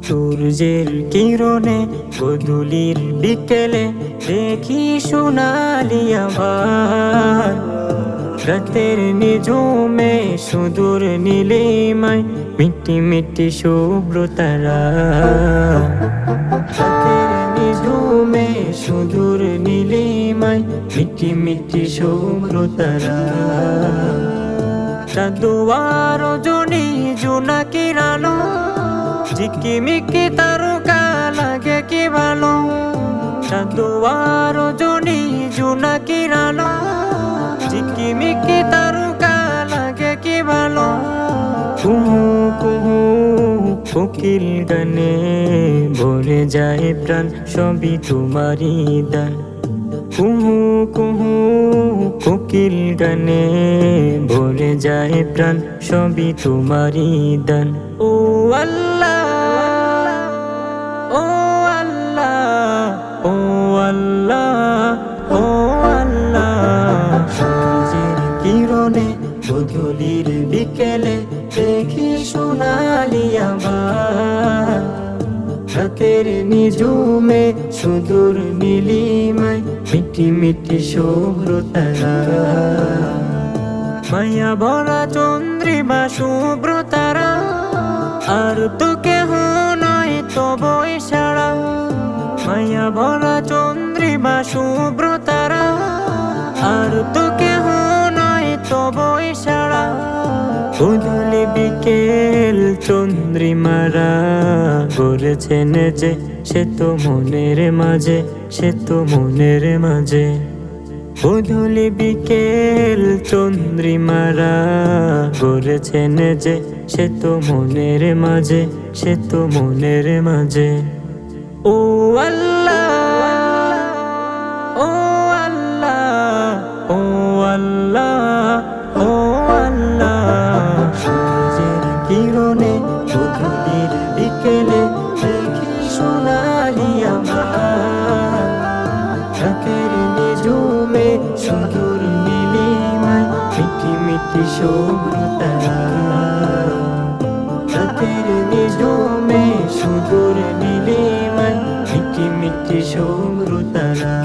সূর্যের কিরণে গোধূলির বিকেলে দেখি সোনালি আভার। রাতের নিঝুমে সুদূর নীলিমায় মিটি মিটি শুভ্র তারা। রাতের নিঝুমে সুদূর নীলিমায় মিটি মিটি শুভ্র তারা। চাঁদোয়ার রজনী জোনাকির আলো, ঝিকিমিকি তারকা লাগে কি ভালো। চাঁদোয়ার রজনী জোনাকির আলো, ঝিকিমিকি তারকা লাগে কি ভালো। কুহু কুহু কোকিল গানে ভরে যায় প্রাণ, সবই তোমারই দান। কুহু কুহু কোকিল গানে ভরে যায় প্রাণ, সবই তোমারই দান। ও আল্লাহ, ও আল্লাহ, ও আল্লাহ, ও আল্লাহ। সূর্যের কিরণে গোধূলির বিকেলে দেখি সোনালি আভার। রাতের নিঝুমে সুদূর নীলিমায় মিটি মিটি শুভ্র তারা। মায়া ভরা চন্দ্রিমা শুভ্র তারা, আর তো কেহ নয় তব ইশারা। মায়া ভরা চন্দ্রিমা শুভ্র তারা, আর তো কেহ নয় তব ইশারা। গোধূলি বিকেল চন্দ্রিমারা গড়েছেন যে, সে তো মনের মাঝে, সে তো মনের মাঝে। গোধূলি বিকেল চন্দ্রিমারা গড়েছেন যে, সে তো মনের মাঝে, সে তো মনের মাঝে। ও আল্লাহ, ও আল্লাহ, ও আল্লাহ, ও আল্লাহ। সূর্যের কিরণে গোধূলির বিকেলে দেখি সোনালি আভার। রাতের নিঝুমে সুদূর নীলিমায় মিটি মিটি শুভ্র তারা। রাতের নিঝুমে সুদূর নীলিমায় মিটি মিটি শুভ্র তারা।